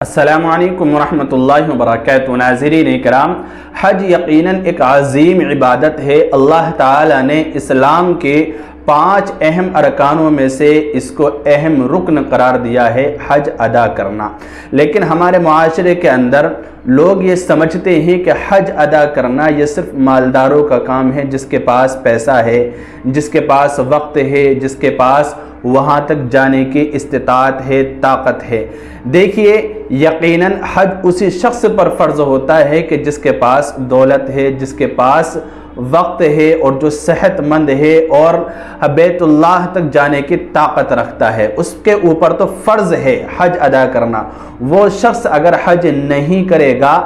अस्सलामु अलैकुम वरहमतुल्लाहि वबरकातुहू। नाज़रीन इकराम, हज यकीनन एक अज़ीम इबादत है। अल्लाह ताला ने इस्लाम के 5 अहम अरकानों में से इसको अहम रुकन करार दिया है, हज अदा करना। लेकिन हमारे मुआशरे के अंदर लोग ये समझते हैं कि हज अदा करना ये सिर्फ मालदारों का काम है, जिसके पास पैसा है, जिसके पास वक्त है, जिसके पास वहाँ तक जाने की इस्तिताअत है, ताकत है। देखिए, यकीनन हज उसी शख्स पर फ़र्ज़ होता है कि जिसके पास दौलत है, जिसके पास वक्त है और जो सेहतमंद है और बैतुल्लाह तक जाने की ताकत रखता है, उसके ऊपर तो फ़र्ज़ है हज अदा करना। वो शख्स अगर हज नहीं करेगा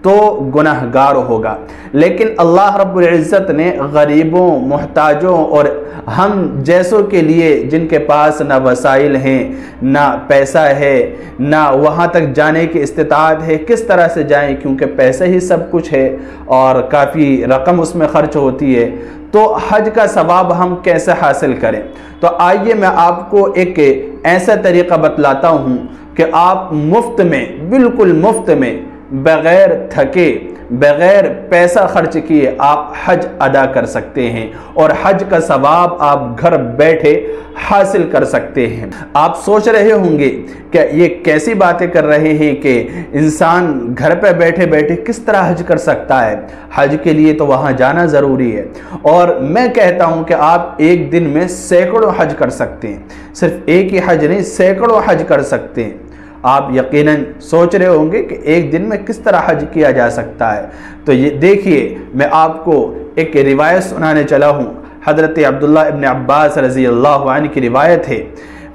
तो गुनहगार होगा। लेकिन अल्लाह रब्बुल इज़्ज़त ने गरीबों, मोहताजों और हम जैसों के लिए, जिनके पास ना वसाइल हैं, ना पैसा है, ना वहाँ तक जाने की इस्तिताअत है, किस तरह से जाएं, क्योंकि पैसे ही सब कुछ है और काफ़ी रकम उसमें ख़र्च होती है, तो हज का सवाब हम कैसे हासिल करें। तो आइए मैं आपको एक ऐसा तरीक़ा बतलाता हूँ कि आप मुफ्त में, बिल्कुल मुफ्त में, बग़ैर थके, बग़ैर पैसा खर्च किए आप हज अदा कर सकते हैं और हज का सवाब आप घर बैठे हासिल कर सकते हैं। आप सोच रहे होंगे कि ये कैसी बातें कर रहे हैं कि इंसान घर पे बैठे बैठे किस तरह हज कर सकता है। हज के लिए तो वहाँ जाना ज़रूरी है और मैं कहता हूँ कि आप एक दिन में सैकड़ों हज कर सकते हैं। सिर्फ एक ही हज नहीं, सैकड़ों हज कर सकते हैं। आप यकीनन सोच रहे होंगे कि एक दिन में किस तरह हज किया जा सकता है। तो ये देखिए, मैं आपको एक रिवायत सुनाने चला हूँ। हज़रत अब्दुल्लाह इब्न अब्बास रज़ी अल्लाह अन्हु की रिवायत है।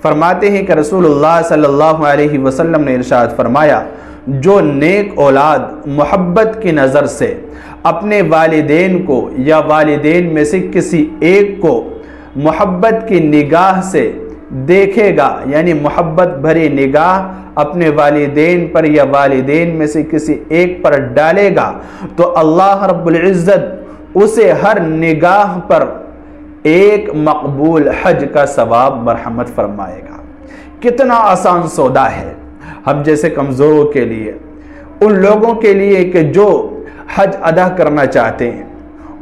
फरमाते हैं कि रसूलुल्लाह सल्लल्लाहु अलैहि वसल्लम ने इरशाद फरमाया, जो नेक औलाद मोहब्बत की नज़र से अपने वालिदैन को या वालिदैन में से किसी एक को मोहब्बत की निगाह से देखेगा, यानी मोहब्बत भरी निगाह अपने वालिदैन पर या वालिदैन में से किसी एक पर डालेगा, तो अल्लाह रब्बुल इज़्ज़त उसे हर निगाह पर एक मकबूल हज का सवाब मरहमत फरमाएगा। कितना आसान सौदा है हम जैसे कमज़ोरों के लिए, उन लोगों के लिए कि जो हज अदा करना चाहते हैं।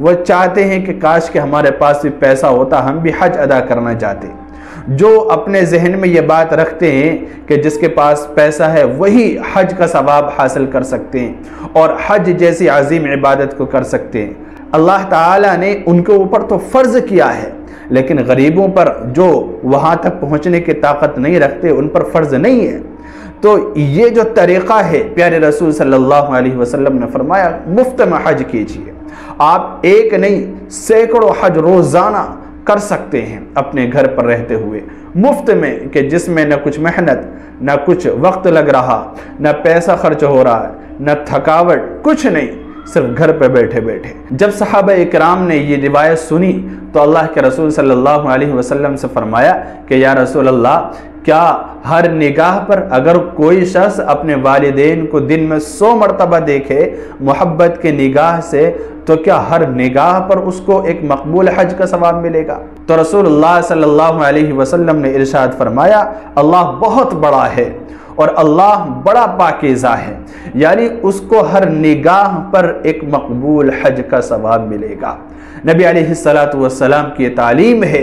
वो चाहते हैं कि काश कि हमारे पास भी पैसा होता, हम भी हज अदा करना चाहते हैं। जो अपने जहन में ये बात रखते हैं कि जिसके पास पैसा है वही हज का सवाब हासिल कर सकते हैं और हज जैसी अजीम इबादत को कर सकते हैं। अल्लाह ताला ने उनके ऊपर तो फ़र्ज़ किया है, लेकिन गरीबों पर, जो वहाँ तक पहुँचने की ताकत नहीं रखते, उन पर फ़र्ज़ नहीं है। तो ये जो तरीक़ा है, प्यारे रसूल सल्लल्लाहु अलैहि वसल्लम ने फरमाया, मुफ्त में हज कीजिए। आप एक नहीं, सैकड़ों हज रोज़ाना कर सकते हैं अपने घर पर रहते हुए, मुफ्त में, कि जिसमें न कुछ मेहनत, न कुछ वक्त लग रहा, न पैसा खर्च हो रहा है, न थकावट, कुछ नहीं, सिर्फ घर पे बैठे बैठे। जब सहाबा इकराम ने ये रिवायत सुनी तो अल्लाह के रसूल सल्लल्लाहु अलैहि वसल्लम से फरमाया कि या रसूल अल्लाह, क्या हर निगाह पर अगर कोई शख्स अपने वालिदैन को दिन में 100 मरतबा देखे मोहब्बत की निगाह से, तो क्या हर निगाह पर उसको एक मकबूल हज का सवाब मिलेगा? तो रसूलुल्लाह सल्लल्लाहु अलैहि वसल्लम ने इरशाद फरमाया, अल्लाह बहुत बड़ा है और अल्लाह बड़ा पाकीज़ा है, यानी उसको हर निगाह पर एक मकबूल हज का सवाब मिलेगा। नबी अलैहिस्सलातु वस्सलाम की तालीम है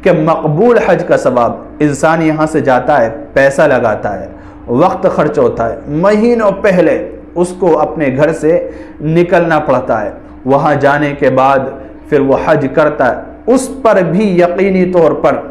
कि मकबूल हज का सवाब, इंसान यहाँ से जाता है, पैसा लगाता है, वक्त खर्च होता है, महीनों पहले उसको अपने घर से निकलना पड़ता है, वहाँ जाने के बाद फिर वो हज करता है, उस पर भी यकीनी तौर पर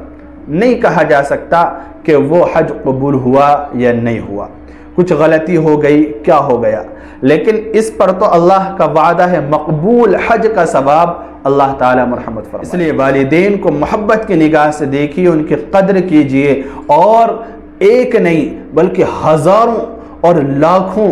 नहीं कहा जा सकता कि वो हज कबूल हुआ या नहीं हुआ, कुछ गलती हो गई, क्या हो गया। लेकिन इस पर तो अल्लाह का वादा है, मकबूल हज का सवाब अल्लाह ताला मरहमत फरमाए। इसलिए वालिदैन को मोहब्बत की निगाह से देखिए, उनकी कद्र कीजिए और एक नहीं बल्कि हज़ारों और लाखों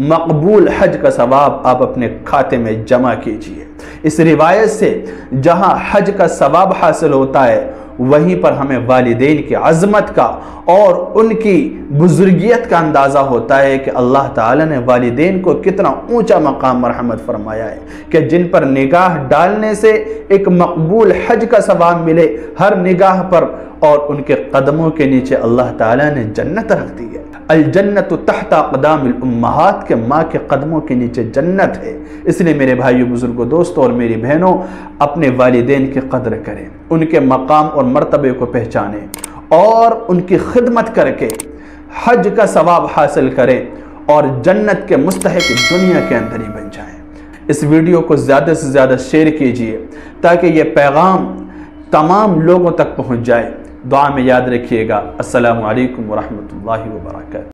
मकबूल हज का सवाब आप अपने खाते में जमा कीजिए। इस रिवायत से जहाँ हज का सवाब हासिल होता है, वहीं पर हमें वालिदैन की अज़मत का और उनकी बुजुर्गियत का अंदाज़ा होता है कि अल्लाह ताला ने वालिदैन को कितना ऊंचा मकाम मरहमत फरमाया है कि जिन पर निगाह डालने से एक मकबूल हज का सवाब मिले हर निगाह पर, और उनके कदमों के नीचे अल्लाह ताला ने जन्नत रख दी है। الجنت تحت اقدام الامہات کے ماں کے قدموں کے نیچے جنت ہے۔ اس لیے میرے بھائیو، بزرگوں، دوستوں اور میری بہنوں، اپنے والدین کی قدر کریں، ان کے مقام اور مرتبے کو پہچانیں اور ان کی خدمت کر کے حج کا ثواب حاصل کریں اور جنت کے مستحق دنیا کے اندر ہی بن جائیں۔ اس ویڈیو کو زیادہ سے زیادہ شیئر کیجئے تاکہ یہ پیغام تمام لوگوں تک پہنچ جائے۔ دعا میں یاد رکھیے گا۔ السلام علیکم ورحمۃ اللہ وبرکاتہ۔